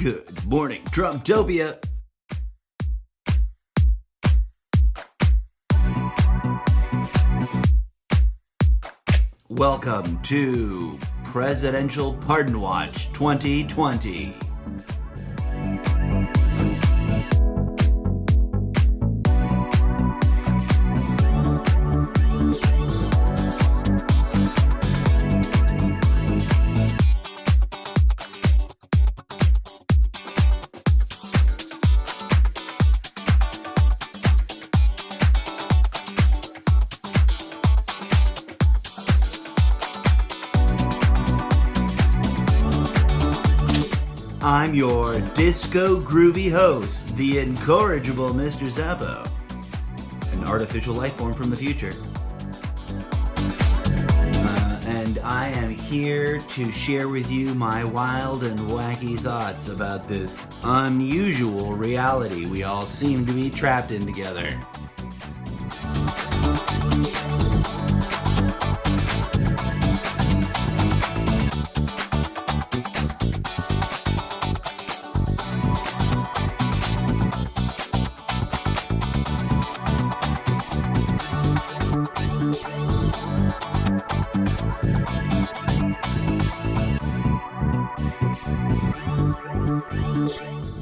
Good morning, Trumptopia. Welcome to Presidential Pardon Watch 2020. I'm your disco groovy host, the incorrigible Mr. Zappo, an artificial life form from the future. And I am here to share with you my wild and wacky thoughts about this unusual reality we all seem to be trapped in together.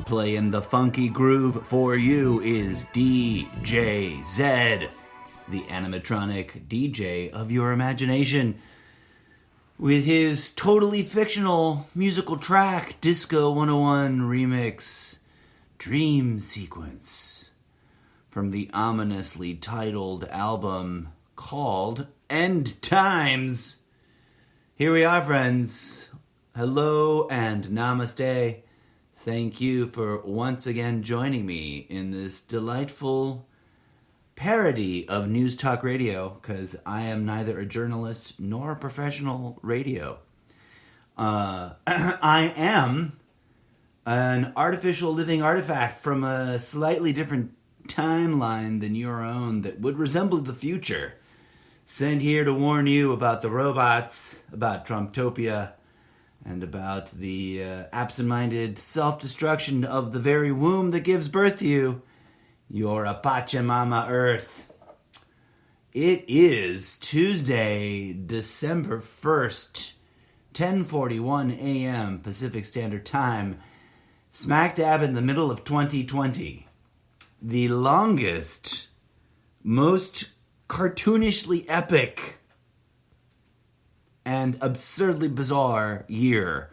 Playing the funky groove for you is DJ Zed, the animatronic DJ of your imagination, with his totally fictional musical track, Disco 101 Remix Dream Sequence, from the ominously titled album called End Times. Here we are, friends. Hello and namaste. Thank you for once again joining me in this delightful parody of News Talk Radio, because I am neither a journalist nor a professional radio. I am an artificial living artifact from a slightly different timeline than your own that would resemble the future, sent here to warn you about the robots, about Trumptopia, and about the absent-minded self-destruction of the very womb that gives birth to you, your Pachamama Earth. It is Tuesday, December 1st, 10:41 a.m. Pacific Standard Time, smack dab in the middle of 2020. The longest, most cartoonishly epic and absurdly bizarre year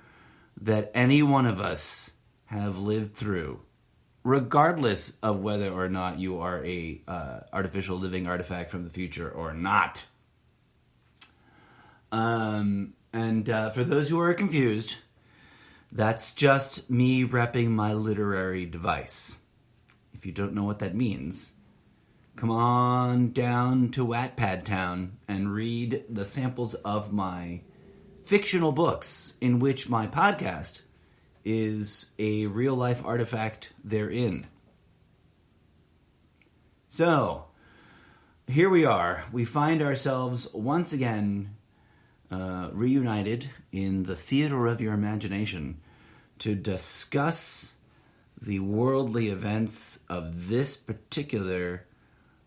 that any one of us have lived through, regardless of whether or not you are a artificial living artifact from the future or not. And for those who are confused, that's just me repping my literary device. If you don't know what that means, come on down to Wattpad Town and read the samples of my fictional books, in which my podcast is a real-life artifact therein. So, here we are. We find ourselves once again reunited in the theater of your imagination to discuss the worldly events of this particular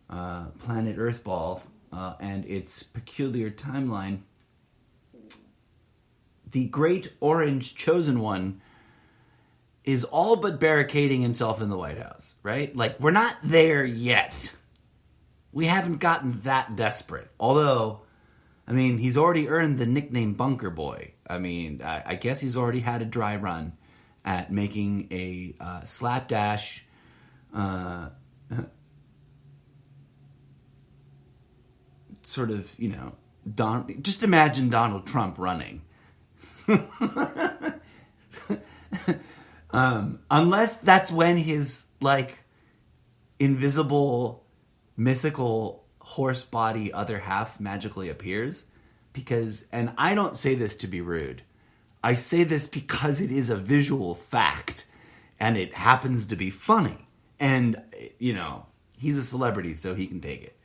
planet Earthball and its peculiar timeline. The Great Orange Chosen One is all but barricading himself in the White House, right? Like, we're not there yet. We haven't gotten that desperate. Although, I mean, he's already earned the nickname Bunker Boy. I mean, I guess he's already had a dry run at making a slapdash sort of, you know, just imagine Donald Trump running. Unless that's when his, like, invisible, mythical horse body other half magically appears. Because, and I don't say this to be rude, I say this because it is a visual fact, and it happens to be funny. And, you know, he's a celebrity, so he can take it.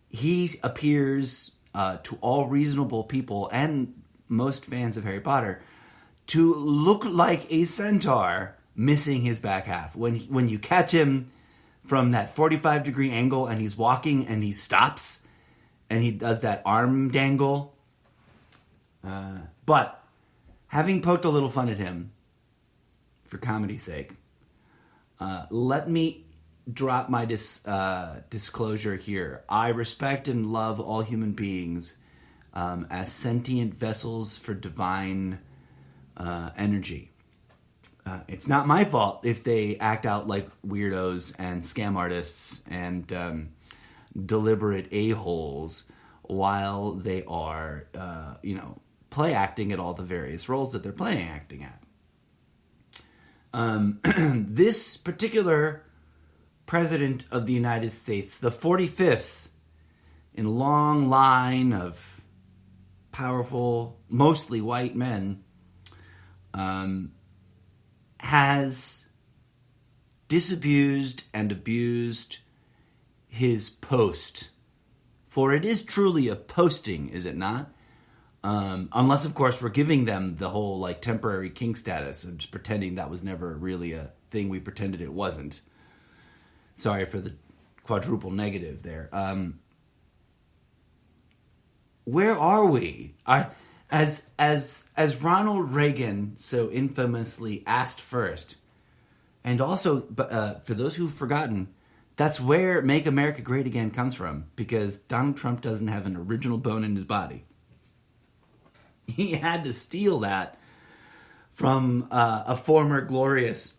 He appears to all reasonable people and most fans of Harry Potter to look like a centaur missing his back half. When you catch him from that 45-degree angle and he's walking and he stops and he does that arm dangle. But having poked a little fun at him for comedy's sake, let me drop my disclosure here. I respect and love all human beings as sentient vessels for divine energy. It's not my fault if they act out like weirdos and scam artists and deliberate a-holes while they are, play acting at all the various roles that they're playing acting at. This particular president of the United States, the 45th in a long line of powerful, mostly white men, has disabused and abused his post. For it is truly a posting, is it not? Unless, of course, we're giving them the whole temporary king status and just pretending that was never really a thing we pretended it wasn't. Sorry for the quadruple negative there. Where are we? As Ronald Reagan so infamously asked first, and also for those who've forgotten, that's where "Make America Great Again" comes from, because Donald Trump doesn't have an original bone in his body. He had to steal that from a former glorious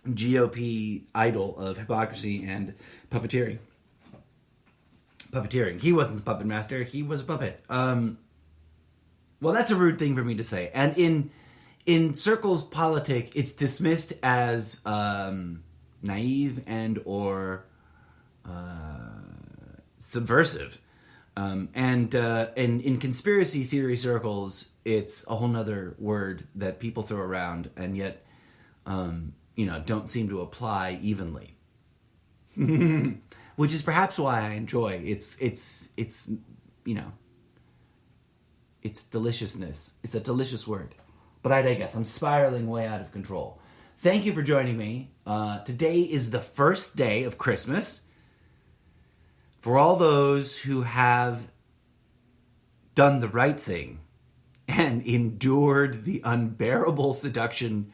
GOP idol of hypocrisy and puppeteering. He wasn't the puppet master. He was a puppet. Well, that's a rude thing for me to say. And in circles politic, it's dismissed as naive and or subversive. And in conspiracy theory circles, it's a whole nother word that people throw around and yet, don't seem to apply evenly. Which is perhaps why I enjoy its deliciousness. It's a delicious word. But I digress. I'm spiraling way out of control. Thank you for joining me. Today is the first day of Christmas. For all those who have done the right thing and endured the unbearable seduction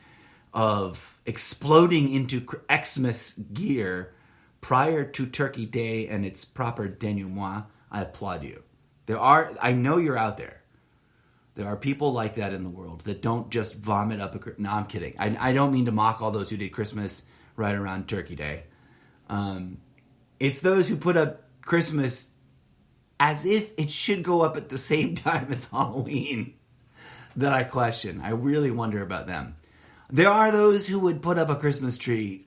of exploding into Xmas gear prior to Turkey Day and its proper denouement, I applaud you. I know you're out there. There are people like that in the world that don't just vomit up no, I'm kidding. I don't mean to mock all those who did Christmas right around Turkey Day. It's those who put up Christmas as if it should go up at the same time as Halloween that I question. I really wonder about them. There are those who would put up a Christmas tree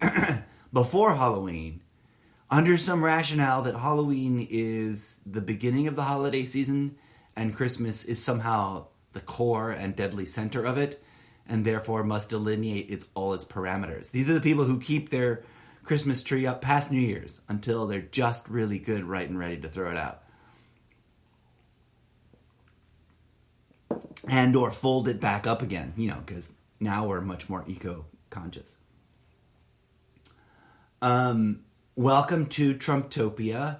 before Halloween under some rationale that Halloween is the beginning of the holiday season and Christmas is somehow the core and deadly center of it, and therefore must delineate all its parameters. These are the people who keep their Christmas tree up past New Year's until they're just really good, right, and ready to throw it out. And or fold it back up again, because now we're much more eco-conscious. Welcome to Trumptopia.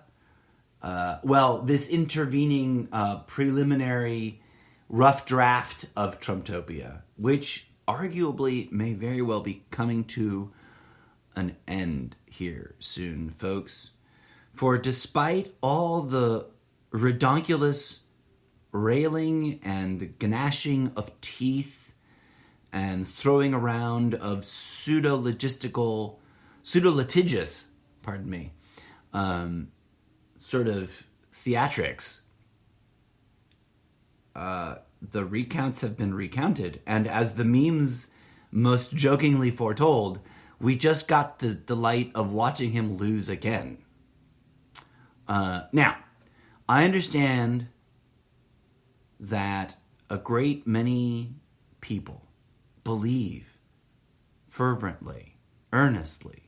This intervening preliminary rough draft of Trumptopia, which arguably may very well be coming to an end here soon, folks. For despite all the redonkulous railing and gnashing of teeth and throwing around of pseudo-litigious, sort of theatrics, the recounts have been recounted. And as the memes most jokingly foretold, we just got the delight of watching him lose again. Now, I understand that a great many people believe fervently, earnestly,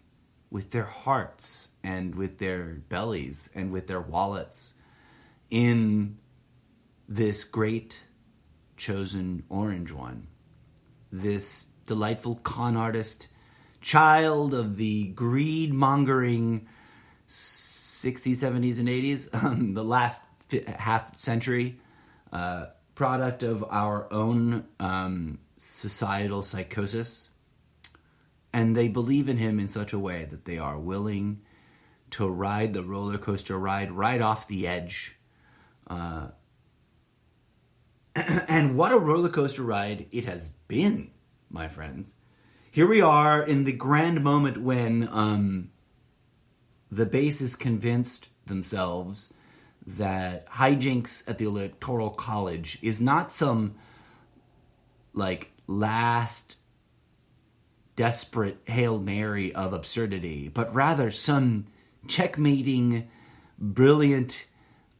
with their hearts and with their bellies and with their wallets in this great chosen orange one. This delightful con artist, child of the greed-mongering 60s, 70s, and 80s, the last half century, product of our own societal psychosis. And they believe in him in such a way that they are willing to ride the roller coaster ride right off the edge. And what a roller coaster ride it has been, my friends. Here we are in the grand moment when the base has convinced themselves that hijinks at the Electoral College is not some like last desperate Hail Mary of absurdity, but rather some checkmating, brilliant,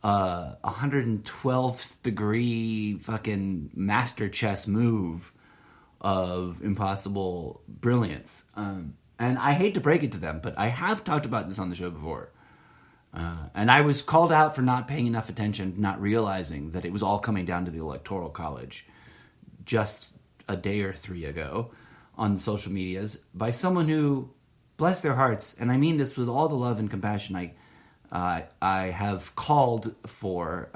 112th degree fucking master chess move of impossible brilliance. And I hate to break it to them, but I have talked about this on the show before. And I was called out for not paying enough attention, not realizing that it was all coming down to the Electoral College just a day or three ago on the social medias by someone who, bless their hearts, and I mean this with all the love and compassion I have called for,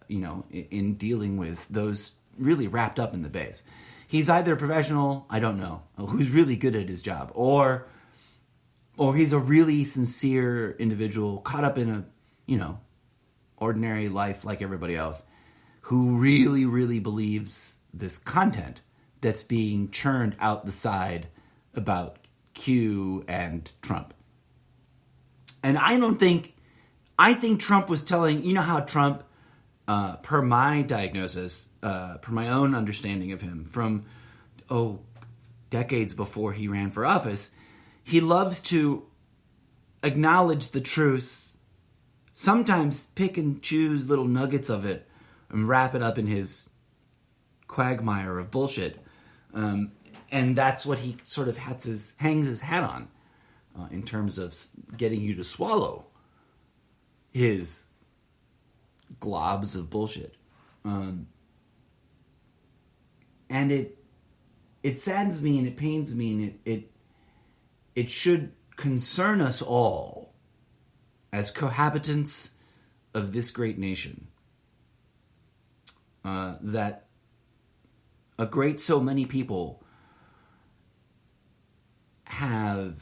in dealing with those really wrapped up in the base. He's either a professional, I don't know, who's really good at his job, or he's a really sincere individual caught up in a, ordinary life like everybody else, who really, really believes this content that's being churned out the side about Q and Trump. And I think Trump was telling, how Trump, per my diagnosis, per my own understanding of him from, decades before he ran for office, he loves to acknowledge the truth, sometimes pick and choose little nuggets of it and wrap it up in his quagmire of bullshit. And that's what he sort of hangs his hat on in terms of getting you to swallow his globs of bullshit. And it saddens me and it pains me, and it should concern us all as cohabitants of this great nation that a great so many people have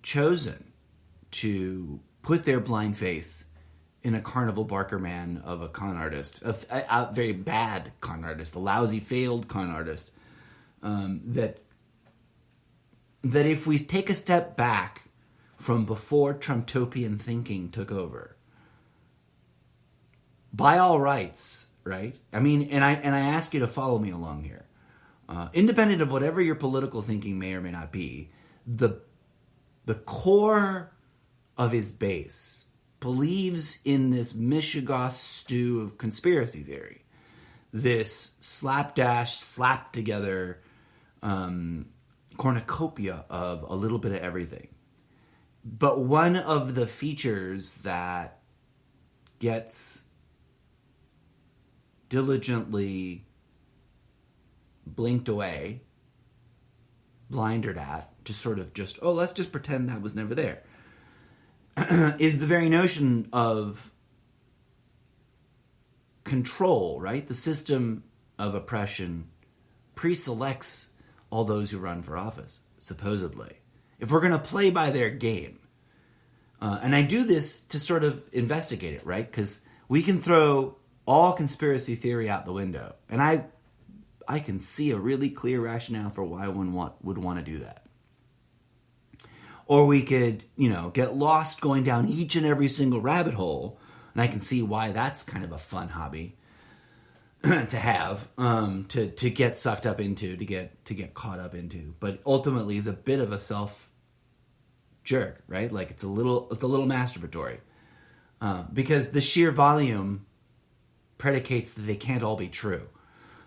chosen to put their blind faith in a Carnival Barker man of a con artist, a very bad con artist, a lousy, failed con artist, that if we take a step back from before Trumtopian thinking took over, by all rights, right? I mean, and I ask you to follow me along here. Independent of whatever your political thinking may or may not be, the core of his base believes in this Mishigas stew of conspiracy theory, this slapdash, slapped together cornucopia of a little bit of everything. But one of the features that gets diligently blinked away, blindered at, let's just pretend that was never there, is the very notion of control, right? The system of oppression pre-selects all those who run for office, supposedly. If we're going to play by their game. And I do this to sort of investigate it, right? Because we can throw all conspiracy theory out the window. And I can see a really clear rationale for why one would want to do that. Or we could, get lost going down each and every single rabbit hole. And I can see why that's kind of a fun hobby to have, to get sucked up into, to get caught up into. But ultimately is a bit of a self jerk, right? Like it's a little masturbatory. Because the sheer volume predicates that they can't all be true.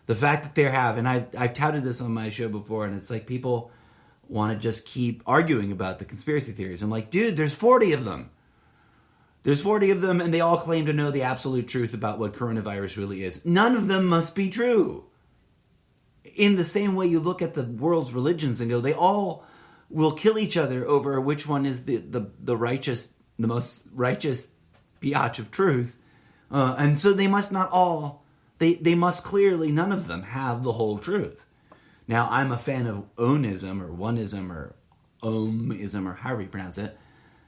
The fact that they have, and I've touted this on my show before, and it's like people want to just keep arguing about the conspiracy theories. I'm like, dude, there's 40 of them. There's 40 of them, and they all claim to know the absolute truth about what coronavirus really is. None of them must be true. In the same way you look at the world's religions and go, they all will kill each other over which one is the righteous, the most righteous biatch of truth. And so they must not all, they must clearly, none of them have the whole truth. Now, I'm a fan of onism or oneism or omism or however you pronounce it,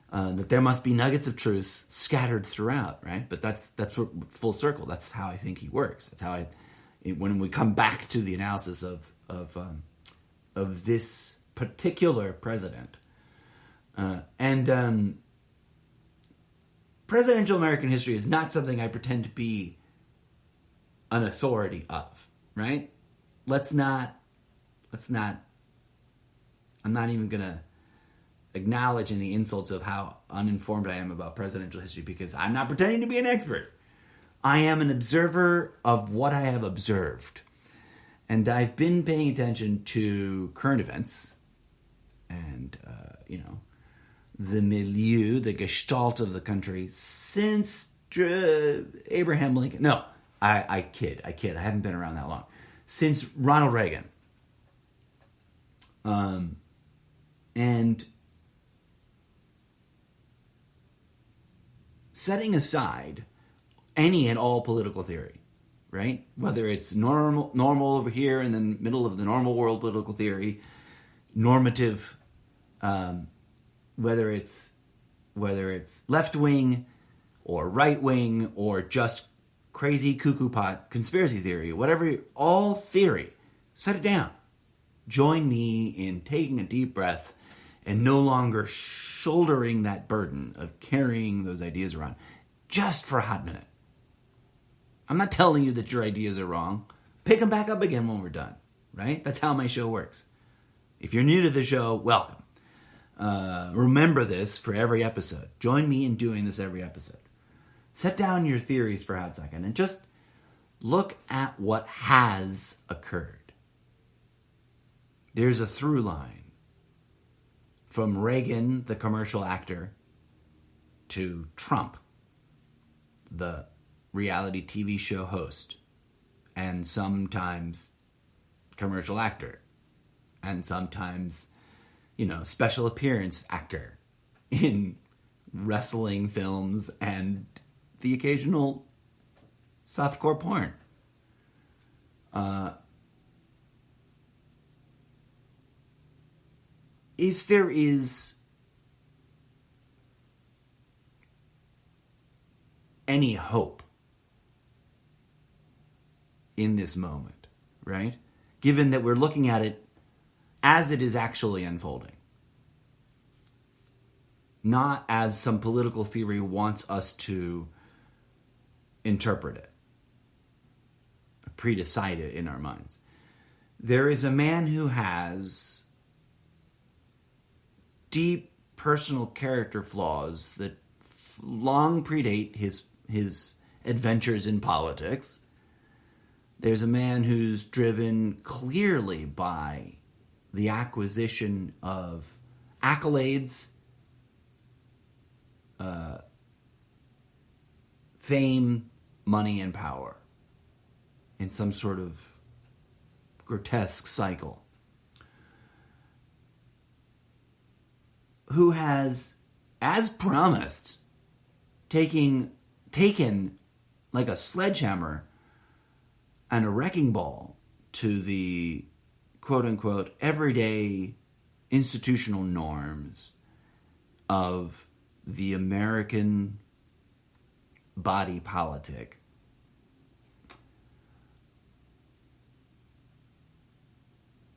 that there must be nuggets of truth scattered throughout, right? But that's full circle. That's how I think he works. That's how when we come back to the analysis of this particular president, presidential American history is not something I pretend to be an authority of, right? Let's not, I'm not even going to acknowledge any insults of how uninformed I am about presidential history because I'm not pretending to be an expert. I am an observer of what I have observed. And I've been paying attention to current events and, the milieu, the gestalt of the country since Abraham Lincoln. No, I kid. I haven't been around that long. Since Ronald Reagan. And setting aside any and all political theory, right? Whether it's normal over here in the middle of the normal world political theory, normative, whether it's left wing or right wing or just crazy cuckoo pot conspiracy theory, whatever, all theory, set it down. Join me in taking a deep breath and no longer shouldering that burden of carrying those ideas around just for a hot minute. I'm not telling you that your ideas are wrong. Pick them back up again when we're done, right? That's how my show works. If you're new to the show, welcome. Remember this for every episode. Join me in doing this every episode. Set down your theories for a hot second and just look at what has occurred. There's a through line from Reagan, the commercial actor, to Trump, the reality TV show host, and sometimes commercial actor, and sometimes, special appearance actor in wrestling films and the occasional softcore porn. If there is any hope in this moment, right? Given that we're looking at it as it is actually unfolding, not as some political theory wants us to interpret it, pre-decide it in our minds. There is a man who has deep personal character flaws that long predate his adventures in politics. There's a man who's driven clearly by the acquisition of accolades, fame, money, and power in some sort of grotesque cycle. Who has, as promised, taken like a sledgehammer and a wrecking ball to the quote-unquote everyday institutional norms of the American body politic.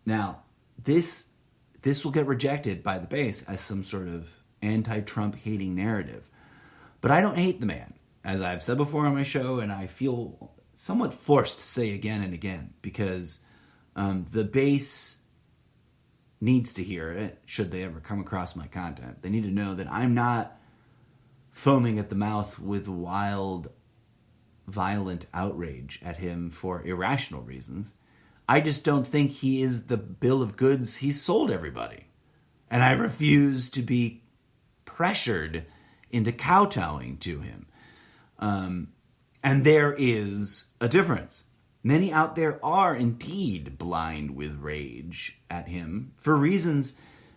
Now, this will get rejected by the base as some sort of anti-Trump hating narrative. But I don't hate the man, as I've said before on my show, and I feel somewhat forced to say again and again, because the base needs to hear it, should they ever come across my content. They need to know that I'm not foaming at the mouth with wild, violent outrage at him for irrational reasons. I just don't think he is the bill of goods he's sold everybody. And I refuse to be pressured into kowtowing to him. And there is a difference. Many out there are indeed blind with rage at him for reasons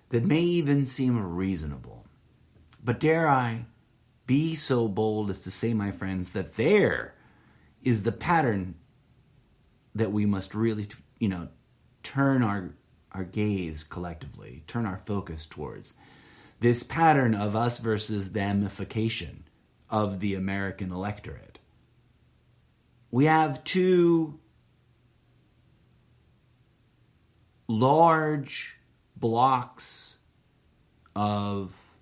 that may even seem reasonable. But dare I be so bold as to say, my friends, that there is the pattern that we must really, turn our gaze collectively, turn our focus towards. This pattern of us versus themification of the American electorate. We have two large blocks of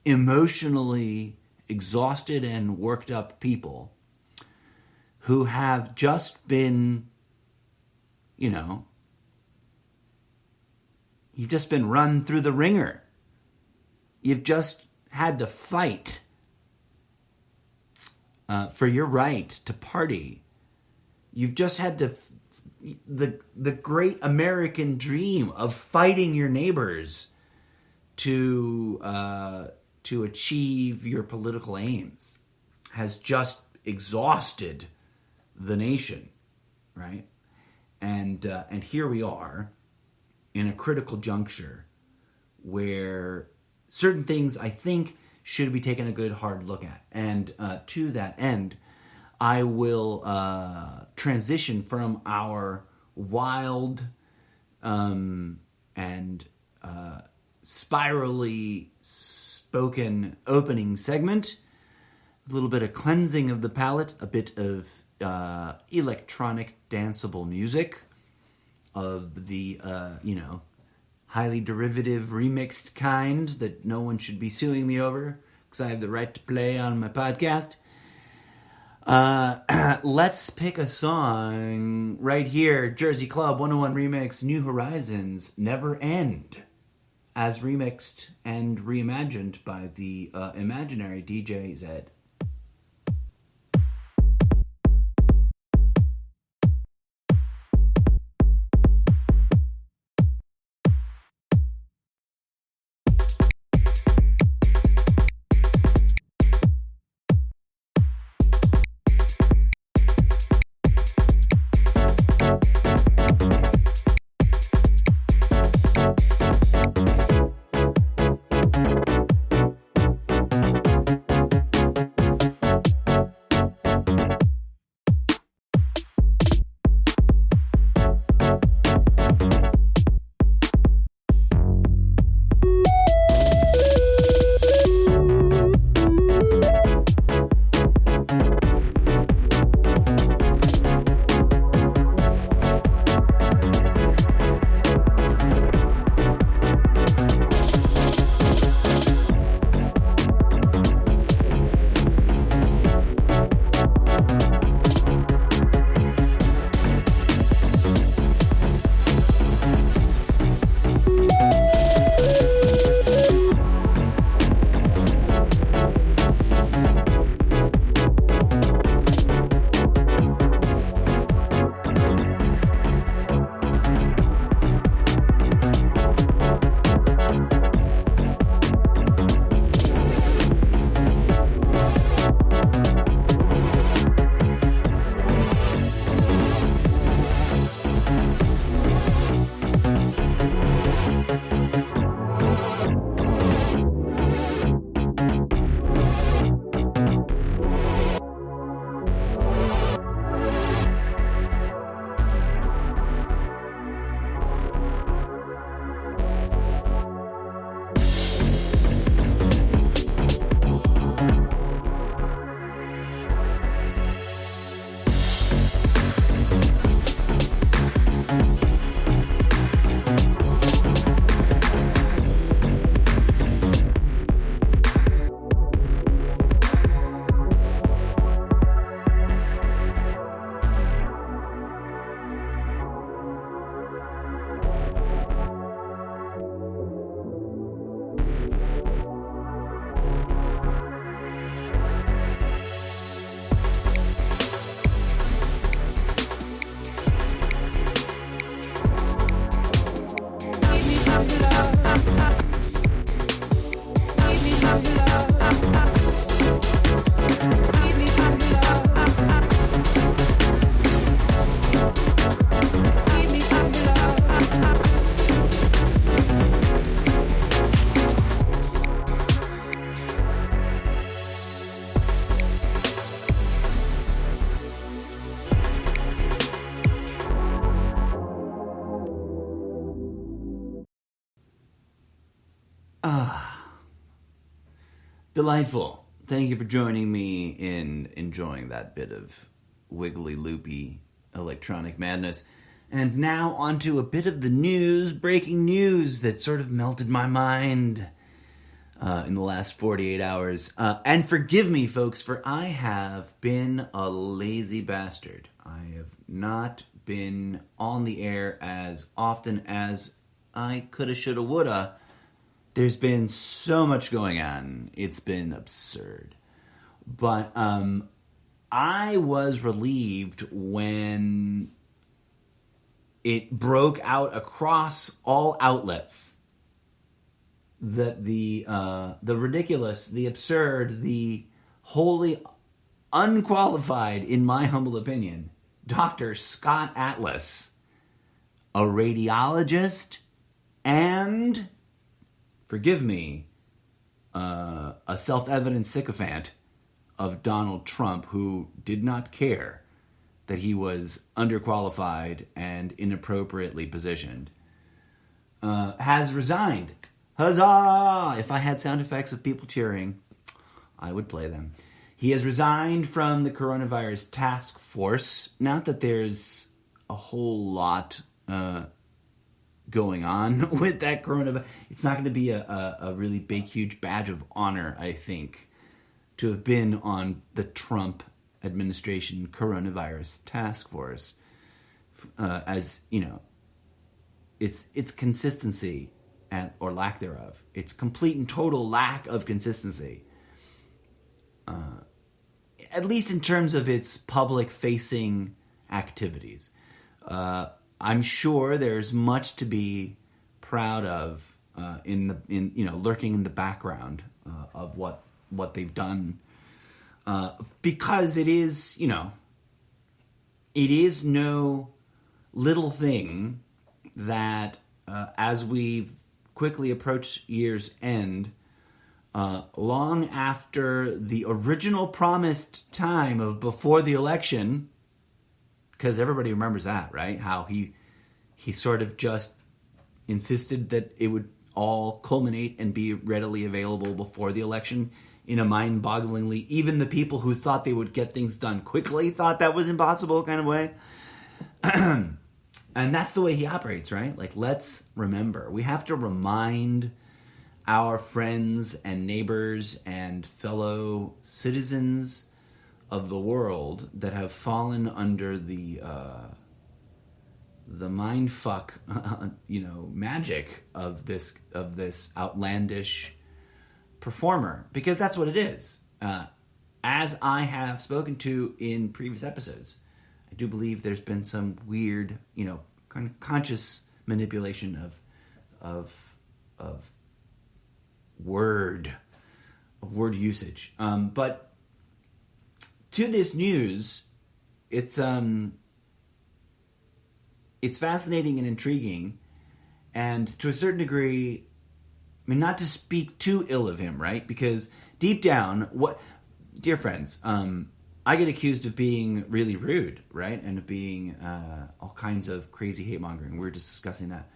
emotionally exhausted and worked up people who have just been, you've just been run through the ringer. You've just had to fight for your right to party. You've just had to the great American dream of fighting your neighbors to achieve your political aims has just exhausted the nation, right? And here we are in a critical juncture where certain things I think should be taken a good hard look at. And to that end, I will transition from our wild and spirally spoken opening segment, a little bit of cleansing of the palate, a bit of electronic danceable music of the, highly derivative remixed kind that no one should be suing me over because I have the right to play on my podcast. Let's pick a song right here. Jersey Club 101 Remix, New Horizons, Never End, as remixed and reimagined by the imaginary DJ Zed. Delightful. Thank you for joining me in enjoying that bit of wiggly loopy electronic madness. And now onto a bit of the news, breaking news that sort of melted my mind in the last 48 hours. And forgive me, folks, for I have been a lazy bastard. I have not been on the air as often as I coulda, shoulda, woulda. There's been so much going on. It's been absurd. But I was relieved when it broke out across all outlets that the ridiculous, the absurd, the wholly unqualified, in my humble opinion, Dr. Scott Atlas, a radiologist and, forgive me, a self-evident sycophant of Donald Trump who did not care that he was underqualified and inappropriately positioned, has resigned. Huzzah! If I had sound effects of people cheering, I would play them. He has resigned from the coronavirus task force. Not that there's a whole lot going on with that coronavirus. It's not going to be a really big, huge badge of honor, I think, to have been on the Trump administration coronavirus task force. As you know, it's consistency or lack thereof. It's complete and total lack of consistency. At least in terms of its public-facing activities. I'm sure there's much to be proud of lurking in the background of what they've done, because it is no little thing that as we quickly approach year's end, long after the original promised time of before the election, because everybody remembers that, right? How he sort of just insisted that it would all culminate and be readily available before the election in a mind-bogglingly, even the people who thought they would get things done quickly thought that was impossible kind of way. And that's the way he operates, right? Like, let's remember. We have to remind our friends and neighbors and fellow citizens of the world that have fallen under the mindfuck, magic of this outlandish performer, because that's what it is. As I have spoken to in previous episodes, I do believe there's been some weird, kind of conscious manipulation of word usage. But to this news, it's fascinating and intriguing, and to a certain degree, I mean, not to speak too ill of him, right? Because deep down, dear friends, I get accused of being really rude, right? And of being all kinds of crazy hate mongering. We were just discussing that.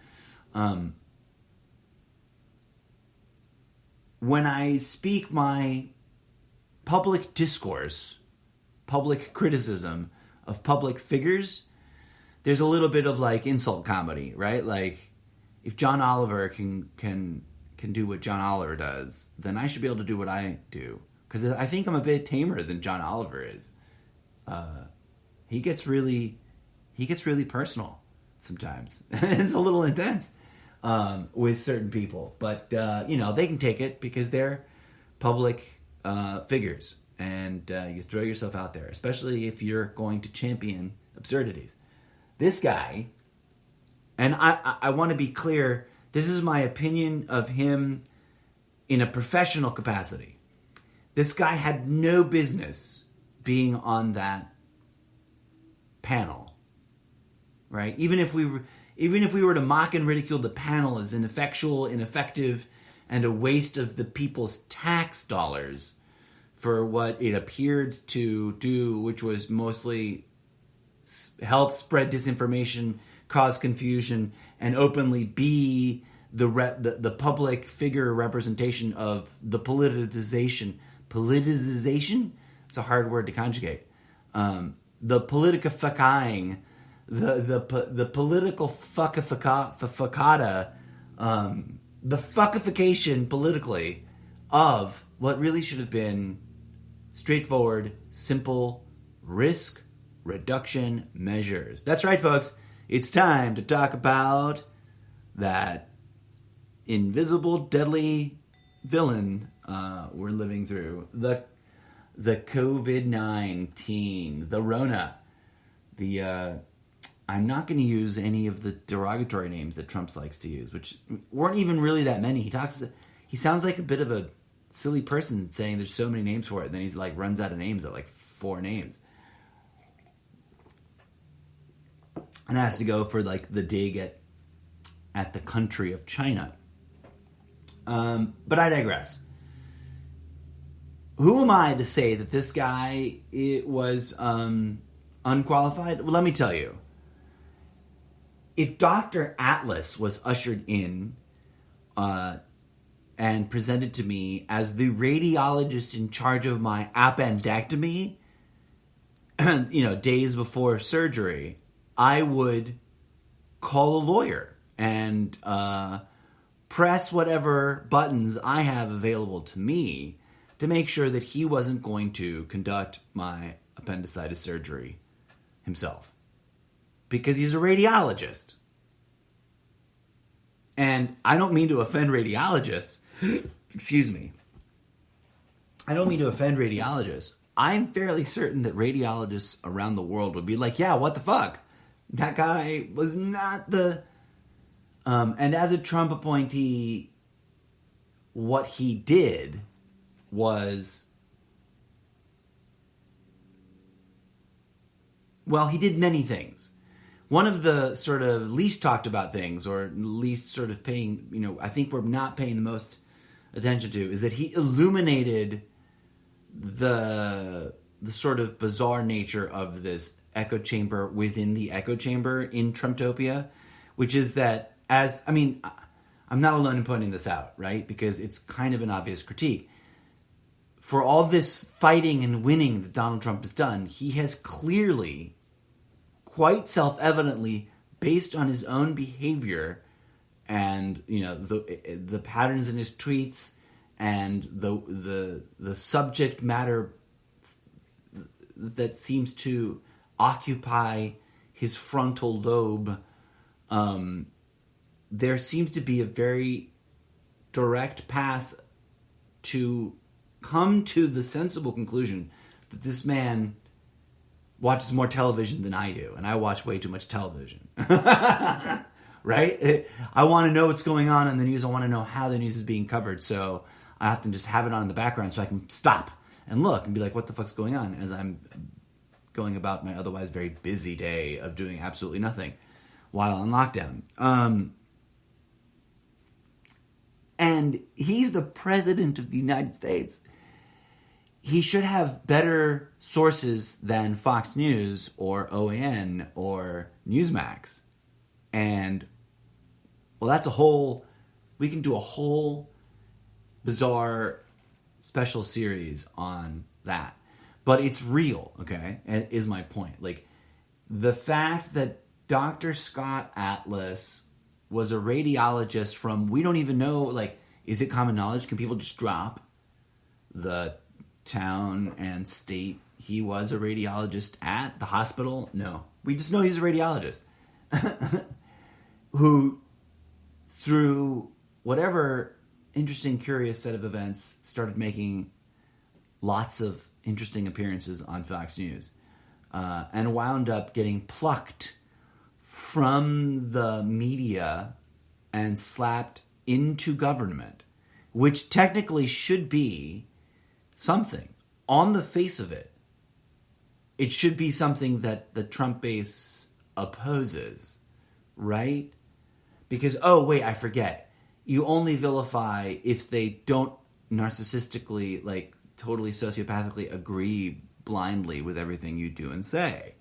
When I speak my public discourse, public criticism of public figures, there's a little bit of like insult comedy, right? Like, if John Oliver can do what John Oliver does, then I should be able to do what I do. Because I think I'm a bit tamer than John Oliver is. He gets really personal sometimes. It's a little intense with certain people, but they can take it because they're public figures, and you throw yourself out there, especially if you're going to champion absurdities. This guy, and I want to be clear, this is my opinion of him in a professional capacity. This guy had no business being on that panel, right? Even if we were to mock and ridicule the panel as ineffectual, ineffective, and a waste of the people's tax dollars for what it appeared to do, which was mostly help spread disinformation, cause confusion, and openly be the public figure representation of the politicization. It's a hard word to conjugate. The politicifying, the political fuckificata, the fuckification politically of what really should have been straightforward, simple risk reduction measures. That's right, folks. It's time to talk about that invisible, deadly villain we're living through. The COVID-19, the Rona. I'm not going to use any of the derogatory names that Trump likes to use, which weren't even really that many. He sounds like a bit of a silly person saying there's so many names for it, and then he's like runs out of names at like 4 names. And has to go for like the dig at the country of China. But I digress. Who am I to say that this guy was unqualified? Well, let me tell you. If Dr. Atlas was ushered in and presented to me as the radiologist in charge of my appendectomy, days before surgery, I would call a lawyer and press whatever buttons I have available to me to make sure that he wasn't going to conduct my appendicitis surgery himself. Because he's a radiologist. And I don't mean to offend radiologists. Excuse me. I don't mean to offend radiologists. I'm fairly certain that radiologists around the world would be like, yeah, what the fuck? That guy was not the... and as a Trump appointee, what he did was... Well, he did many things. One of the sort of least talked about things, or least sort of paying, I think we're not paying the most attention to, is that he illuminated the sort of bizarre nature of this echo chamber within the echo chamber in Trumptopia, which is that I'm not alone in pointing this out, right? Because it's kind of an obvious critique. For all this fighting and winning that Donald Trump has done, he has clearly, quite self-evidently, based on his own behavior and the patterns in his tweets and the subject matter that seems to occupy his frontal lobe, there seems to be a very direct path to come to the sensible conclusion that this man watches more television than I do, and I watch way too much television. Right? I want to know what's going on in the news. I want to know how the news is being covered, so I have to just have it on in the background so I can stop and look and be like, what the fuck's going on, as I'm going about my otherwise very busy day of doing absolutely nothing while on lockdown. And he's the president of the United States. He should have better sources than Fox News or OAN or Newsmax. And, well, we can do a whole bizarre special series on that. But it's real, okay, is my point. Like, the fact that Dr. Scott Atlas was a radiologist from, we don't even know, like, is it common knowledge? Can people just drop the town and state he was a radiologist at the hospital? No. We just know he's a radiologist. Who, through whatever interesting, curious set of events, started making lots of interesting appearances on Fox News. And wound up getting plucked from the media and slapped into government, which technically should be something. On the face of it, it should be something that the Trump base opposes, right? Because, oh, wait, I forget. You only vilify if they don't narcissistically, like, totally sociopathically agree blindly with everything you do and say.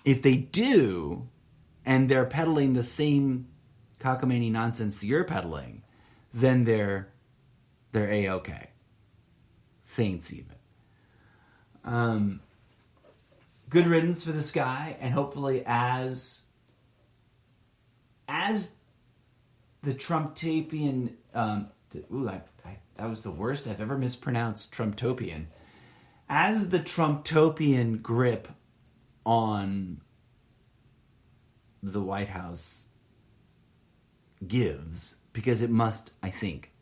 If they do, and they're peddling the same cockamamie nonsense that you're peddling, then they're A-okay. Saints even. Good riddance for this guy, and hopefully as the Trumptopian, that was the worst I've ever mispronounced Trumptopian. As the Trumptopian grip on the White House gives, because it must, I think,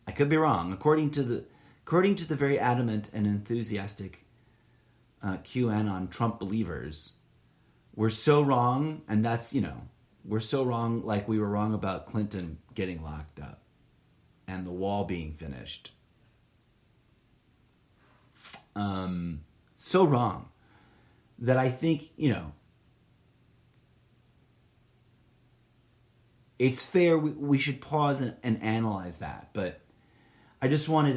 I could be wrong, according to the very adamant and enthusiastic QAnon Trump believers, we're so wrong, and that's, we're so wrong like we were wrong about Clinton getting locked up and the wall being finished. So wrong that I think, it's fair we should pause and analyze that. But I just wanted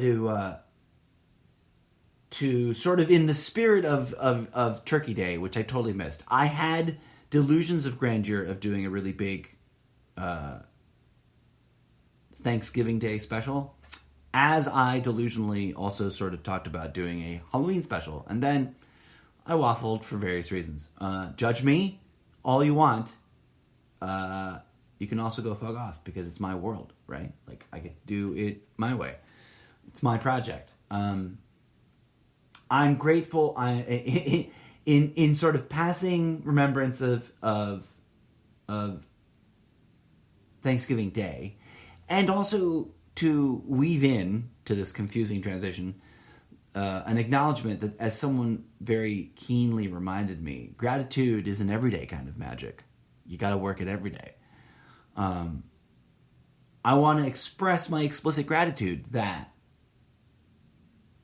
to sort of, in the spirit of Turkey Day, which I totally missed. I had delusions of grandeur of doing a really big Thanksgiving Day special, as I delusionally also sort of talked about doing a Halloween special. And then I waffled for various reasons. Judge me all you want. You can also go fuck off, because it's my world, right? Like, I get to do it my way. It's my project. I'm grateful. In sort of passing remembrance of Thanksgiving Day, and also to weave in to this confusing transition an acknowledgement that, as someone very keenly reminded me, gratitude is an everyday kind of magic. You got to work it every day. I want to express my explicit gratitude that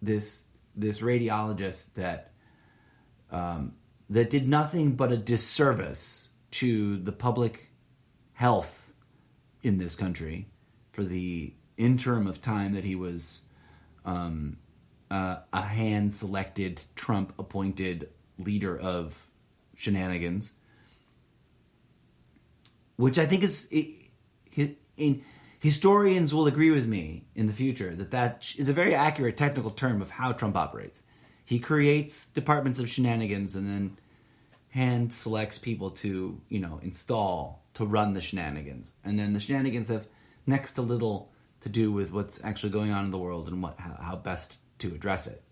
this radiologist that did nothing but a disservice to the public health in this country for the interim of time that he was a hand-selected, Trump-appointed leader of shenanigans, which I think historians will agree with me in the future that is a very accurate technical term of how Trump operates. He creates departments of shenanigans and then hand selects people to, install to run the shenanigans. And then the shenanigans have next to little to do with what's actually going on in the world and how best to address it.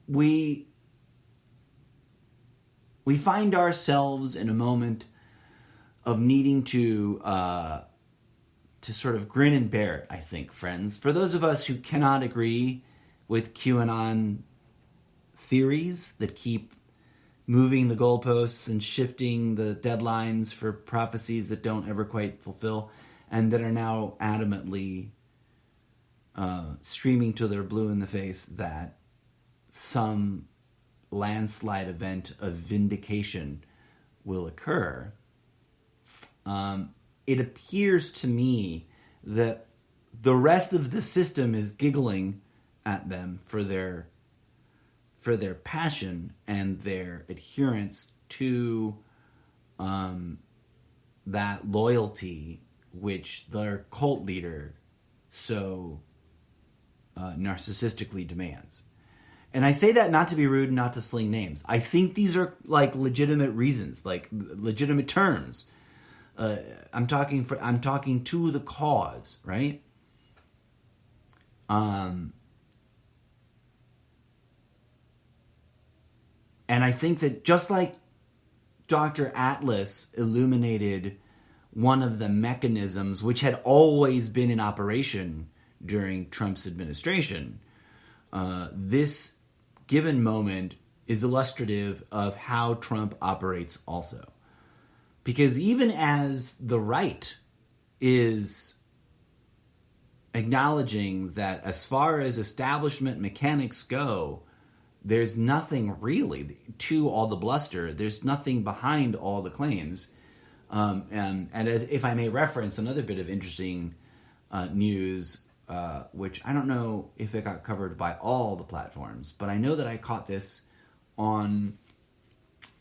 We find ourselves in a moment of needing to sort of grin and bear it, I think, friends. For those of us who cannot agree with QAnon theories that keep moving the goalposts and shifting the deadlines for prophecies that don't ever quite fulfill, and that are now adamantly screaming till they're blue in the face that some landslide event of vindication will occur, it appears to me that the rest of the system is giggling at them for their passion and their adherence to that loyalty which their cult leader so narcissistically demands. And I say that not to be rude, not to sling names. I think these are like legitimate reasons, like legitimate terms. I'm talking to the cause, right? And I think that just like Dr. Atlas illuminated one of the mechanisms which had always been in operation during Trump's administration, this given moment is illustrative of how Trump operates also. Because even as the right is acknowledging that as far as establishment mechanics go, there's nothing really to all the bluster. There's nothing behind all the claims. And if I may reference another bit of interesting news, which I don't know if it got covered by all the platforms, but I know that I caught this on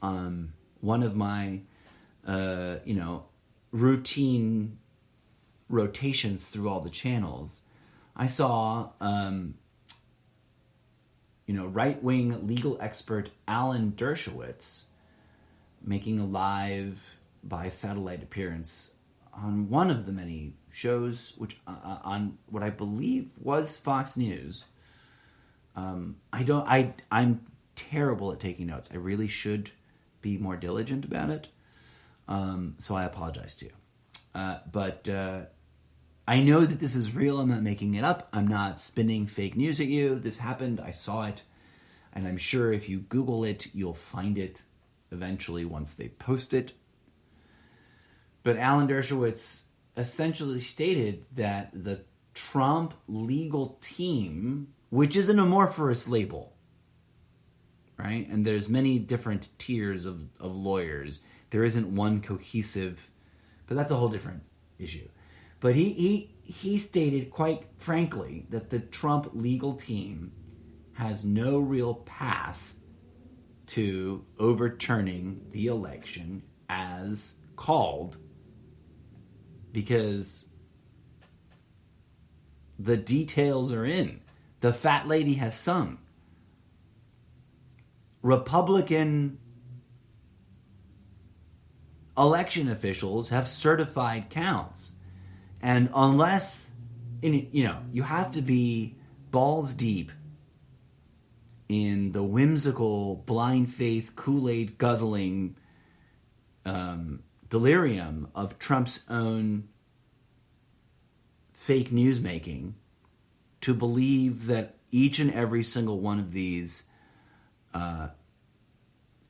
one of my, routine rotations through all the channels, I saw, right-wing legal expert Alan Dershowitz making a live by satellite appearance on one of the many shows, which on what I believe was Fox News. I'm terrible at taking notes. I really should be more diligent about it. So I apologize to you. But I know that this is real. I'm not making it up. I'm not spinning fake news at you. This happened. I saw it. And I'm sure if you Google it, you'll find it eventually once they post it. But Alan Dershowitz essentially stated that the Trump legal team, which is an amorphous label, right? And there's many different tiers of lawyers. There isn't one cohesive, but that's a whole different issue. But he stated quite frankly that the Trump legal team has no real path to overturning the election as called, because the details are in. The fat lady has sung. Republican election officials have certified counts. And unless, you have to be balls deep in the whimsical, blind faith, Kool-Aid guzzling delirium of Trump's own fake news making to believe that each and every single one of these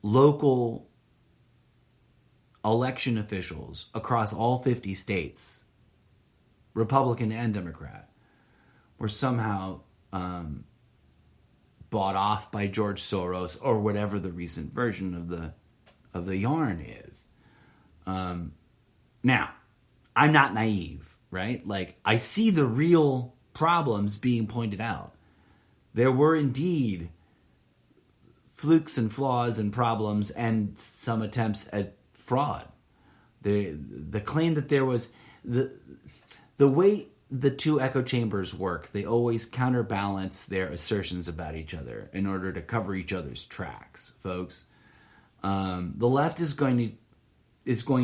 local election officials across all 50 states, Republican and Democrat, were somehow bought off by George Soros or whatever the recent version of the yarn is. Now, I'm not naive, right? Like, I see the real problems being pointed out. There were indeed flukes and flaws and problems and some attempts at fraud. The claim that there was the way the two echo chambers work, they always counterbalance their assertions about each other in order to cover each other's tracks, folks. The left is going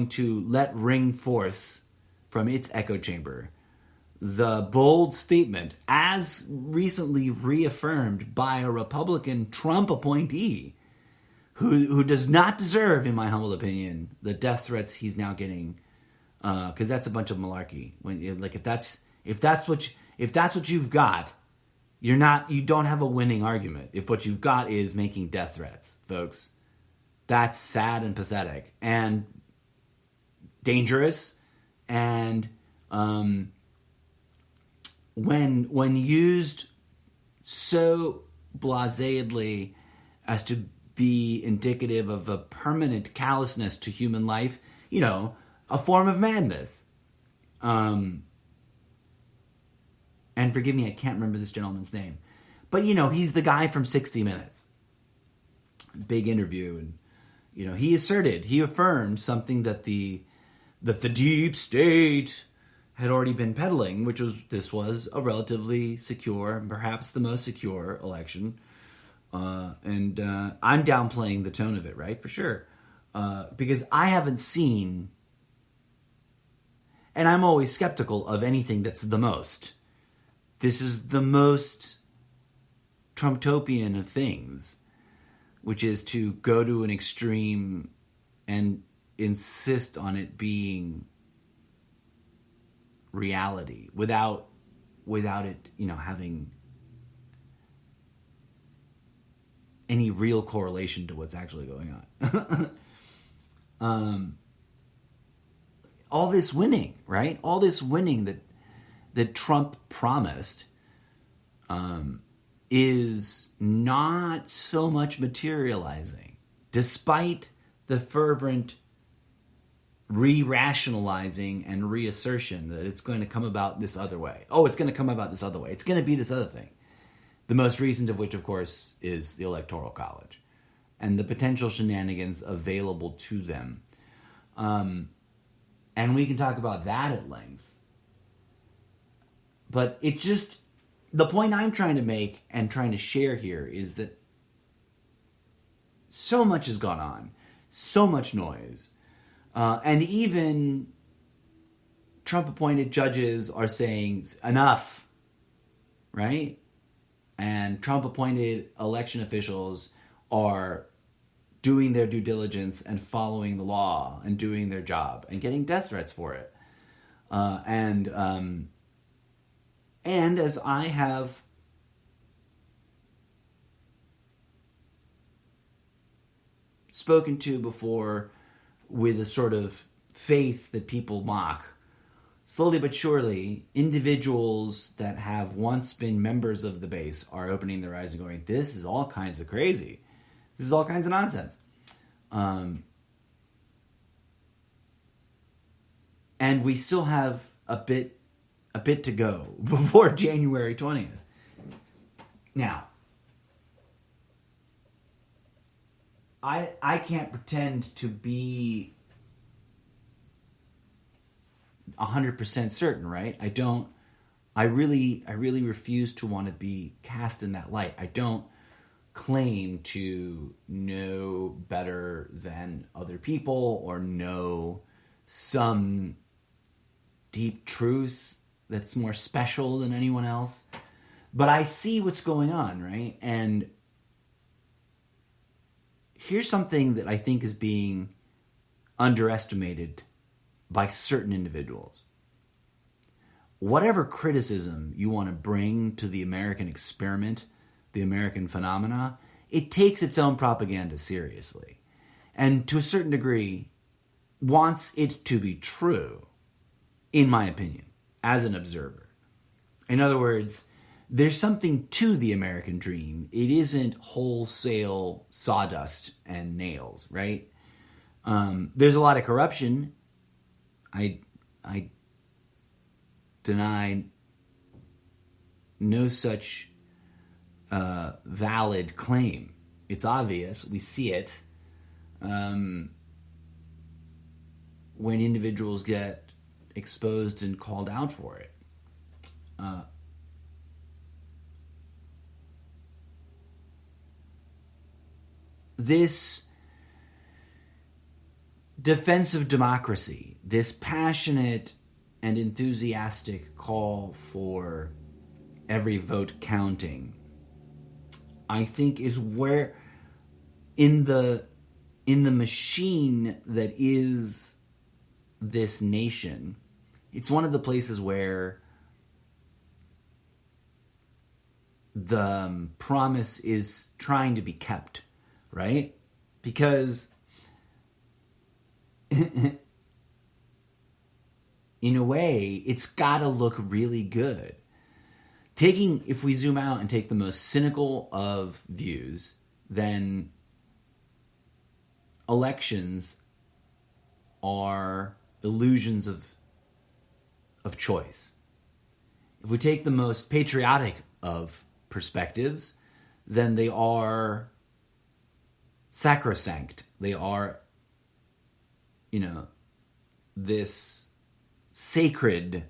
to let ring forth from its echo chamber the bold statement, as recently reaffirmed by a Republican Trump appointee, who does not deserve, in my humble opinion, the death threats he's now getting, because that's a bunch of malarkey. If that's what you've got, you don't have a winning argument. If what you've got is making death threats, folks, that's sad and pathetic and dangerous. And when used so blasedly as to be indicative of a permanent callousness to human life, a form of madness. And forgive me, I can't remember this gentleman's name. But, he's the guy from 60 Minutes. Big interview. And, he affirmed something that the deep state had already been peddling, this was a relatively secure, perhaps the most secure election. And I'm downplaying the tone of it, right? For sure. Because I haven't seen, and I'm always skeptical of anything that's the most. This is the most Trumptopian of things, which is to go to an extreme and insist on it being reality without it, having any real correlation to what's actually going on. All this winning, right? All this winning that Trump promised is not so much materializing, despite the fervent re-rationalizing and reassertion that it's going to come about this other way. Oh, it's going to come about this other way. It's going to be this other thing. The most recent of which, of course, is the Electoral College. and the potential shenanigans available to them. And we can talk about that at length. But it's just, the point I'm trying to make and trying to share here is that so much has gone on, so much noise, and even Trump-appointed judges are saying enough, right? And Trump-appointed election officials are doing their due diligence and following the law and doing their job and getting death threats for it. And as I have spoken to before, with a sort of faith that people mock, slowly but surely, individuals that have once been members of the base are opening their eyes and going, this is all kinds of crazy. This is all kinds of nonsense. And we still have a bit to go before January 20th. Now, I can't pretend to be 100% certain, right? I really refuse to want to be cast in that light. I don't claim to know better than other people or know some deep truth that's more special than anyone else. But I see what's going on, right? And here's something that I think is being underestimated by certain individuals. Whatever criticism you want to bring to the American experiment, the American phenomena, it takes its own propaganda seriously. And to a certain degree, wants it to be true, in my opinion, as an observer. In other words, there's something to the American dream. It isn't wholesale sawdust and nails, right? There's a lot of corruption. I deny no such valid claim. It's obvious. We see it when individuals get exposed and called out for it. This defense of democracy, this passionate and enthusiastic call for every vote counting, I think is where, in the machine that is this nation, it's one of the places where the promise is trying to be kept, right? Because in a way, it's got to look really good. If we zoom out and take the most cynical of views, then elections are illusions of choice. If we take the most patriotic of perspectives, then they are sacrosanct. They are, this sacred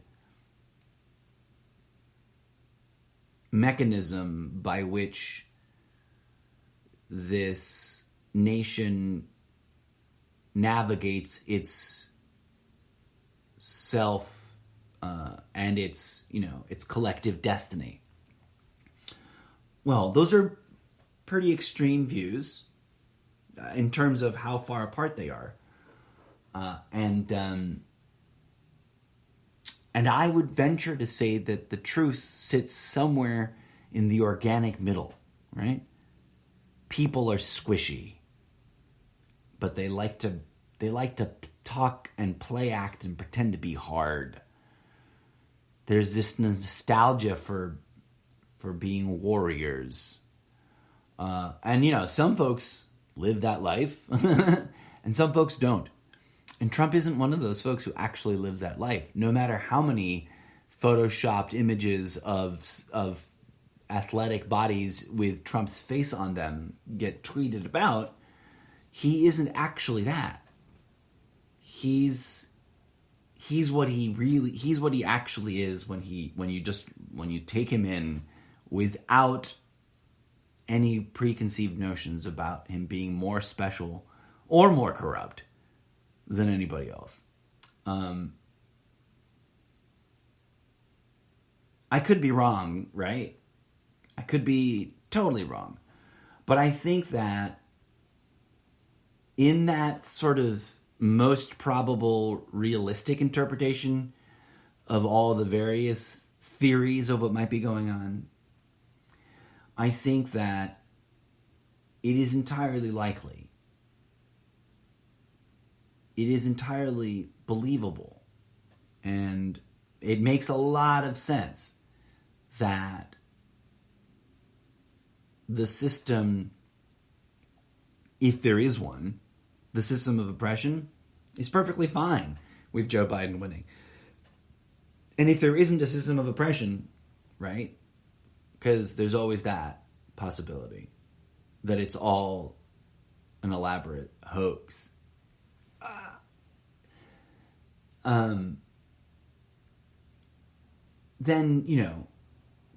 mechanism by which this nation navigates its self and its collective destiny. Well, those are pretty extreme views in terms of how far apart they are. And I would venture to say that the truth sits somewhere in the organic middle, right? People are squishy, but they like to talk and play act and pretend to be hard. There's this nostalgia for being warriors. And some folks live that life and some folks don't. And Trump isn't one of those folks who actually lives that life. No matter how many photoshopped images of athletic bodies with Trump's face on them get tweeted about, he isn't actually that. He's what he actually is when you take him in without any preconceived notions about him being more special or more corrupt than anybody else. I could be wrong, right? I could be totally wrong. But I think that in that sort of most probable realistic interpretation of all the various theories of what might be going on, I think that it is entirely likely. It is entirely believable. And it makes a lot of sense that the system, if there is one, the system of oppression, is perfectly fine with Joe Biden winning. And if there isn't a system of oppression, right, because there's always that possibility that it's all an elaborate hoax. Then,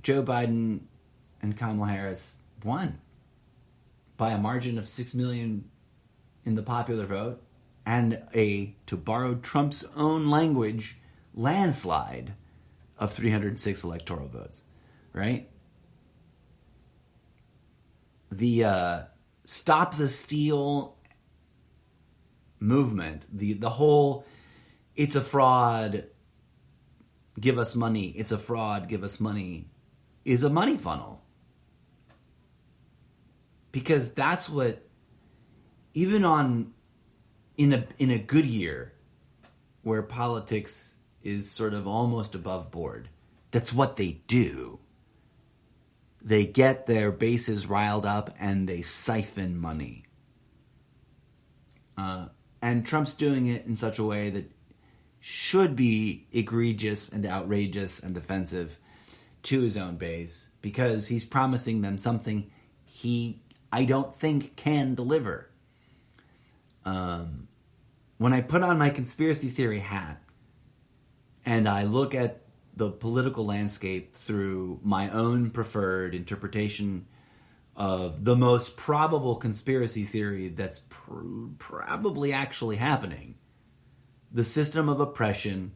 Joe Biden and Kamala Harris won by a margin of 6 million in the popular vote and to borrow Trump's own language, landslide of 306 electoral votes, right? The Stop the Steal movement, the whole it's a fraud, give us money, it's a fraud, give us money, is a money funnel. Because that's what, even in a good year where politics is sort of almost above board, that's what they do. They get their bases riled up and they siphon money. And Trump's doing it in such a way that should be egregious and outrageous and offensive to his own base, because he's promising them something I don't think can deliver. When I put on my conspiracy theory hat and I look at the political landscape through my own preferred interpretation of the most probable conspiracy theory that's probably actually happening, the system of oppression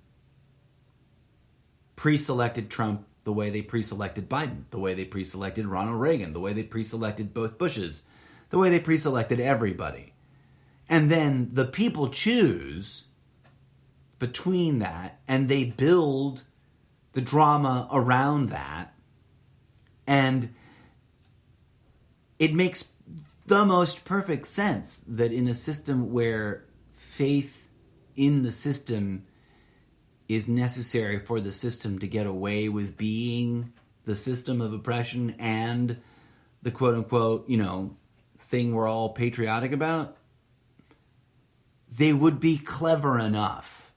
pre-selected Trump the way they pre-selected Biden, the way they pre-selected Ronald Reagan, the way they pre-selected both Bushes, the way they pre-selected everybody. And then the people choose between that, and they build the drama around that. And it makes the most perfect sense that in a system where faith in the system is necessary for the system to get away with being the system of oppression and the quote-unquote, thing we're all patriotic about, they would be clever enough.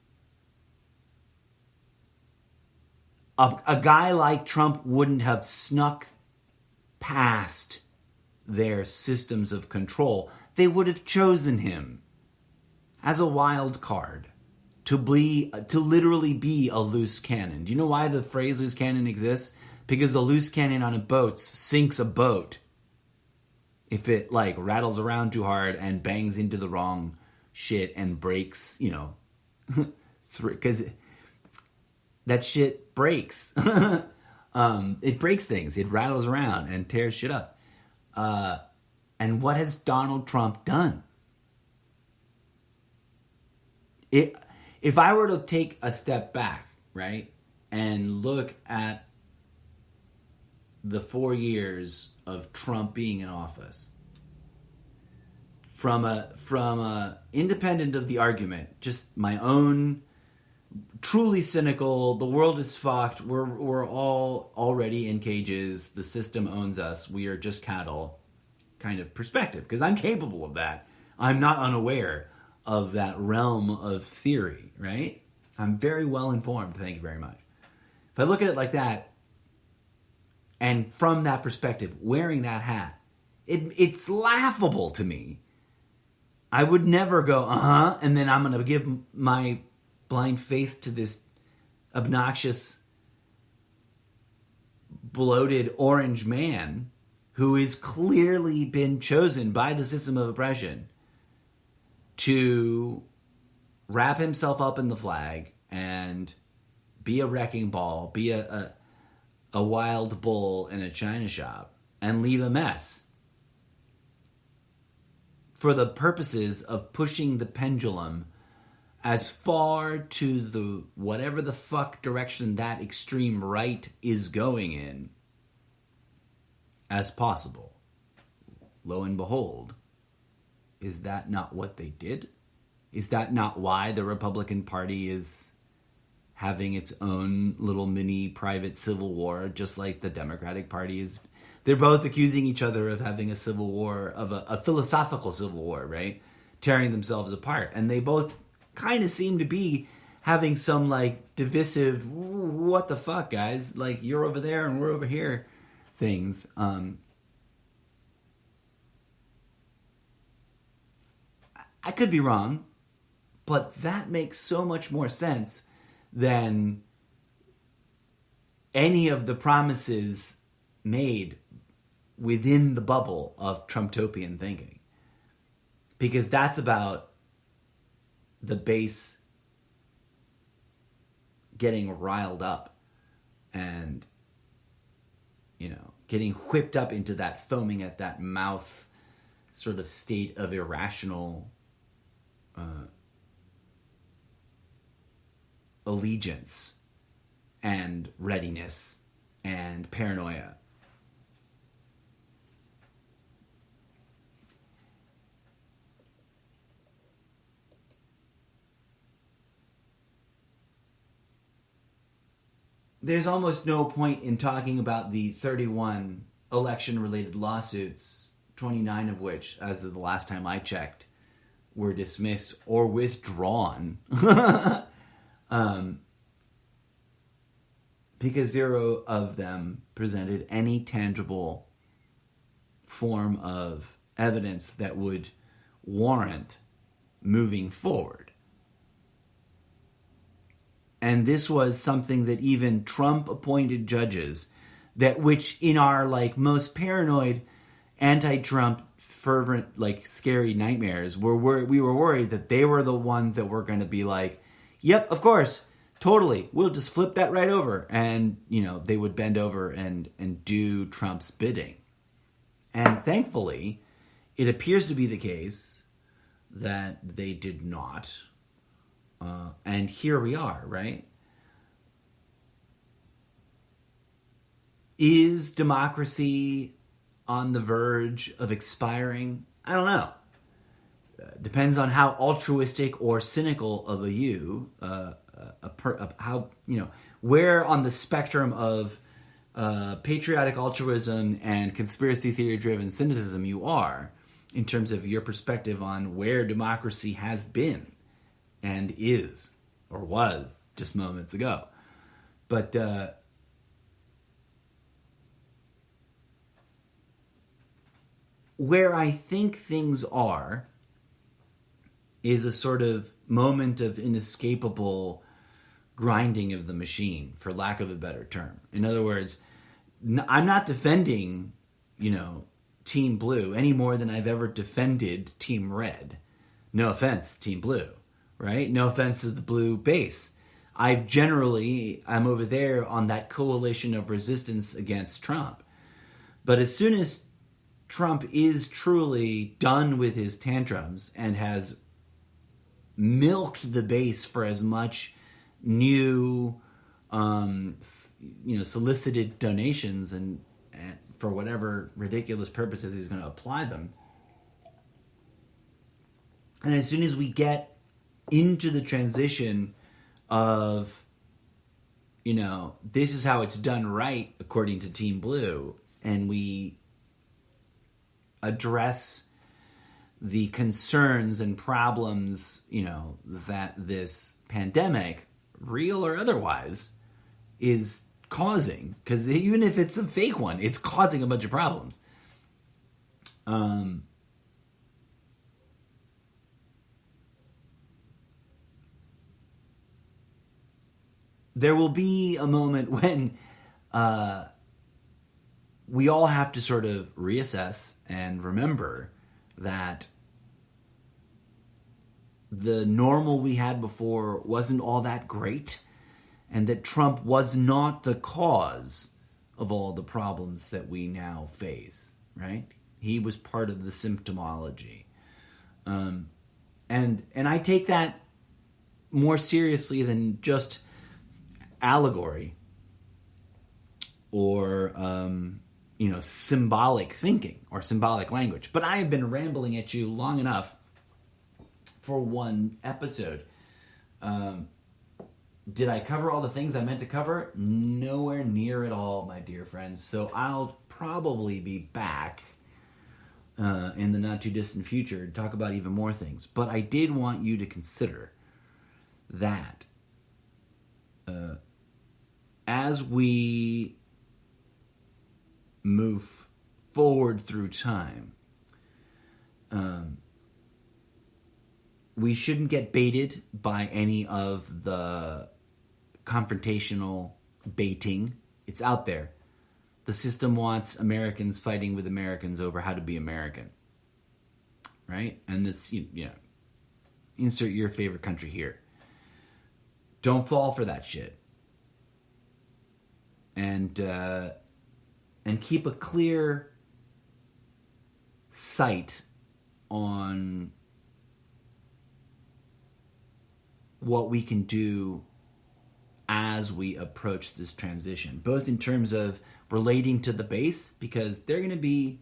A guy like Trump wouldn't have snuck past their systems of control. They would have chosen him as a wild card to literally be a loose cannon. Do you know why the phrase loose cannon exists? Because a loose cannon on a boat sinks a boat if it rattles around too hard and bangs into the wrong shit and breaks, because that shit breaks. It breaks things. It rattles around and tears shit up. And what has Donald Trump done? If I were to take a step back, right, and look at the 4 years of Trump being in office, from a independent of the argument, just my own truly cynical, the world is fucked, we're all already in cages, the system owns us, we are just cattle kind of perspective, because I'm capable of that. I'm not unaware of that realm of theory, right? I'm very well informed, thank you very much. If I look at it like that, and from that perspective, wearing that hat, it's laughable to me I would never go, and then I'm going to give my blind faith to this obnoxious, bloated orange man who has clearly been chosen by the system of oppression to wrap himself up in the flag and be a wrecking ball, be a wild bull in a china shop, and leave a mess for the purposes of pushing the pendulum as far to the whatever the fuck direction that extreme right is going in as possible. Lo and behold, is that not what they did? Is that not why the Republican Party is having its own little mini private civil war, just like the Democratic Party is? They're both accusing each other of having a civil war, of a philosophical civil war, right? Tearing themselves apart. And they both kind of seem to be having some, like, divisive, what the fuck, guys? Like, you're over there and we're over here things. I could be wrong, but that makes so much more sense than any of the promises made within the bubble of Trumptopian thinking. Because that's about the base getting riled up and, you know, getting whipped up into that foaming at that mouth sort of state of irrational allegiance and readiness and paranoia. There's almost no point in talking about the 31 election-related lawsuits, 29 of which, as of the last time I checked, were dismissed or withdrawn. Because zero of them presented any tangible form of evidence that would warrant moving forward. And this was something that even Trump-appointed judges, that which in our, like, most paranoid anti-Trump fervent, like, scary nightmares, we were worried that they were the ones that were going to be like, yep, of course, totally, we'll just flip that right over. And, you know, they would bend over and do Trump's bidding. And thankfully, it appears to be the case that they did not. And here we are, right? Is democracy on the verge of expiring? I don't know. Depends on how altruistic or cynical of a you, how, you know, where on the spectrum of patriotic altruism and conspiracy theory-driven cynicism you are, in terms of your perspective on where democracy has been and is, or was, just moments ago. But where I think things are is a sort of moment of inescapable grinding of the machine, for lack of a better term. In other words, I'm not defending, you know, Team Blue any more than I've ever defended Team Red. No offense, Team Blue, right? No offense to the blue base. I'm over there on that coalition of resistance against Trump. But as soon as Trump is truly done with his tantrums and has milked the base for as much new, solicited donations and for whatever ridiculous purposes he's going to apply them. And as soon as we get into the transition of, you know, this is how it's done right according to Team Blue, and we address the concerns and problems, you know, that this pandemic, real or otherwise, is causing, because even if it's a fake one, it's causing a bunch of problems. there will be a moment when we all have to sort of reassess and remember that the normal we had before wasn't all that great, and that Trump was not the cause of all the problems that we now face, right? He was part of the symptomology. And I take that more seriously than just allegory or symbolic thinking or symbolic language. But I have been rambling at you long enough for one episode. Did I cover all the things I meant to cover? Nowhere near at all, my dear friends. So I'll probably be back in the not too distant future to talk about even more things. But I did want you to consider that as we move forward through time, we shouldn't get baited by any of the confrontational baiting. It's out there. The system wants Americans fighting with Americans over how to be American, right? And this, insert your favorite country here. Don't fall for that shit. And keep a clear sight on what we can do as we approach this transition, both in terms of relating to the base, because they're going to be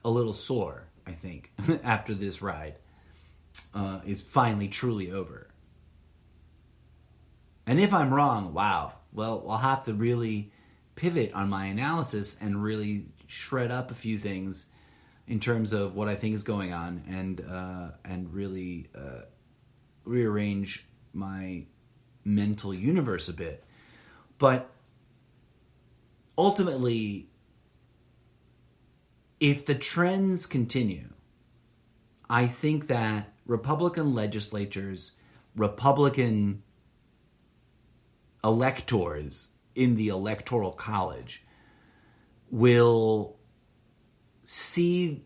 a little sore, I think, after this ride is finally truly over. And if I'm wrong, wow, well, I'll have to really pivot on my analysis and really shred up a few things in terms of what I think is going on, and really rearrange my mental universe a bit. But ultimately, if the trends continue, I think that Republican legislatures, Republican electors in the Electoral College will see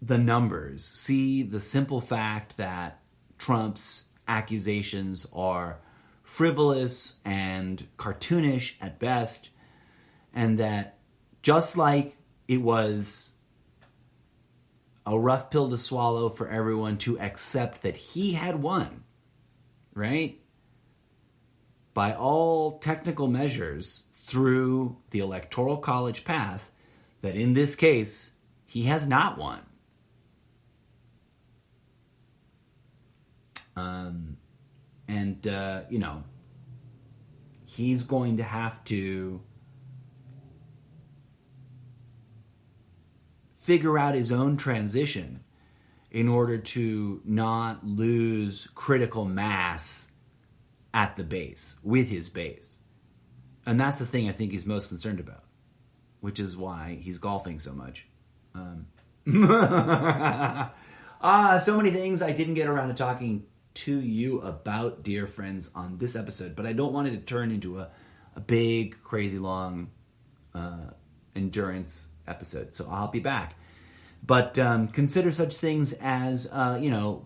the numbers, see the simple fact that Trump's accusations are frivolous and cartoonish at best, and that just like it was a rough pill to swallow for everyone to accept that he had won, right? By all technical measures through the Electoral College path, that in this case, he has not won. He's going to have to figure out his own transition in order to not lose critical mass at the base, with his base. And that's the thing I think he's most concerned about, which is why he's golfing so much. So many things I didn't get around to talking to you about, dear friends, on this episode, but I don't want it to turn into a big, crazy, long endurance episode, so I'll be back. But consider such things as,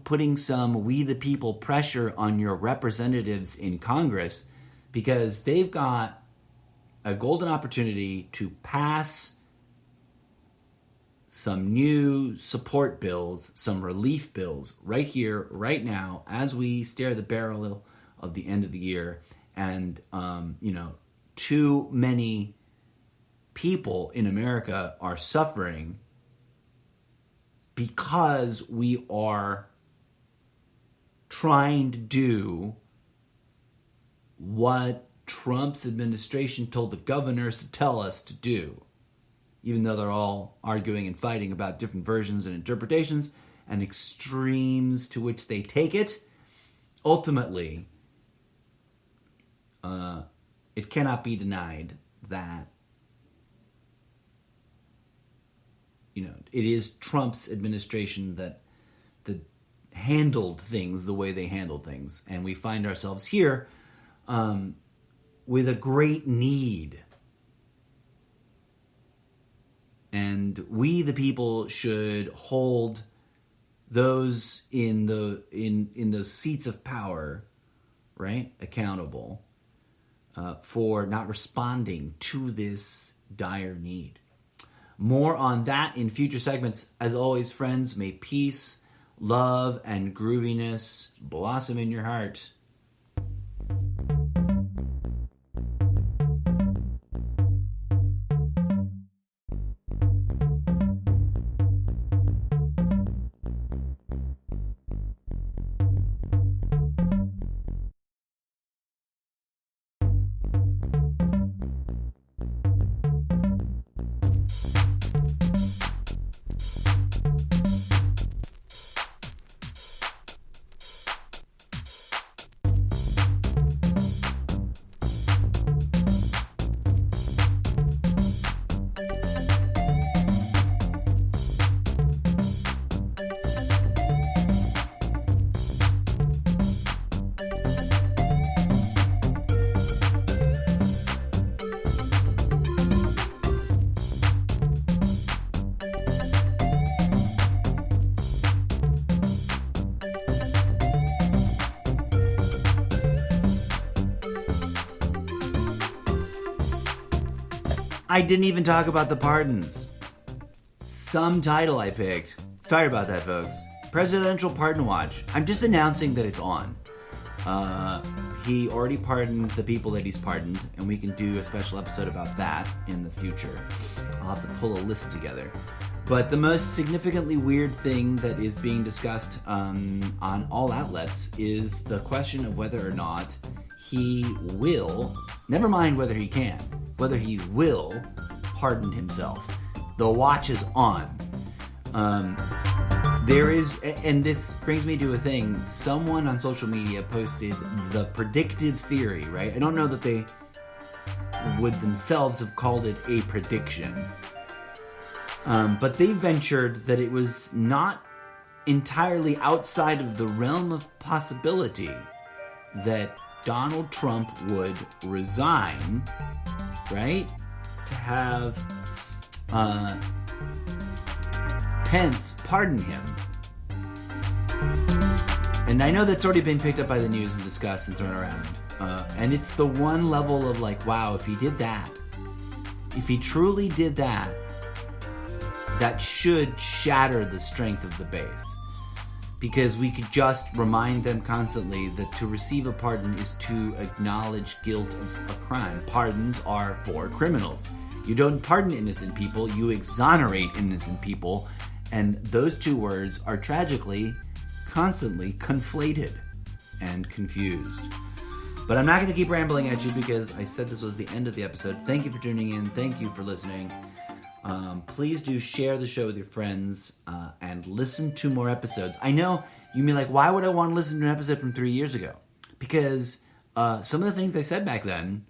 putting some we the people pressure on your representatives in Congress, because they've got a golden opportunity to pass some new support bills, some relief bills right here, right now, as we stare the barrel of the end of the year. And, too many people in America are suffering because we are trying to do what Trump's administration told the governors to tell us to do, even though they're all arguing and fighting about different versions and interpretations and extremes to which they take it. Ultimately, it cannot be denied that it is Trump's administration that handled things the way they handled things. And we find ourselves here with a great need. And we, the people, should hold those in the seats of power, right, accountable for not responding to this dire need. More on that in future segments. As always, friends, may peace, love, and grooviness blossom in your heart. I didn't even talk about the pardons. Some title I picked. Sorry about that, folks. Presidential Pardon Watch. I'm just announcing that it's on. He already pardoned the people that he's pardoned, and we can do a special episode about that in the future. I'll have to pull a list together. But the most significantly weird thing that is being discussed on all outlets is the question of whether or not he will, never mind whether he can, whether he will pardon himself. The watch is on. There is, and this brings me to a thing, someone on social media posted the predictive theory, right? I don't know that they would themselves have called it a prediction. But they ventured that it was not entirely outside of the realm of possibility that Donald Trump would resign, right? To have Pence pardon him. And I know that's already been picked up by the news and discussed and thrown around. And it's the one level of like, wow, if he did that, if he truly did that, that should shatter the strength of the base. Because we could just remind them constantly that to receive a pardon is to acknowledge guilt of a crime. Pardons are for criminals. You don't pardon innocent people, you exonerate innocent people. And those two words are tragically, constantly conflated and confused. But I'm not going to keep rambling at you because I said this was the end of the episode. Thank you for tuning in. Thank you for listening. Please do share the show with your friends and listen to more episodes. I know you mean like, why would I want to listen to an episode from 3 years ago? Because some of the things I said back then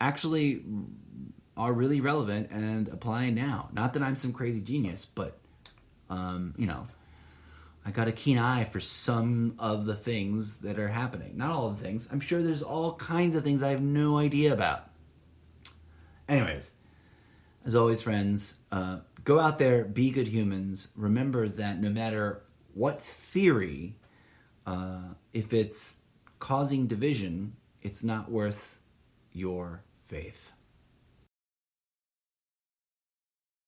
actually are really relevant and apply now. Not that I'm some crazy genius, but, I got a keen eye for some of the things that are happening. Not all of the things. I'm sure there's all kinds of things I have no idea about. Anyways, as always, friends, go out there, be good humans. Remember that no matter what theory, if it's causing division, it's not worth your faith.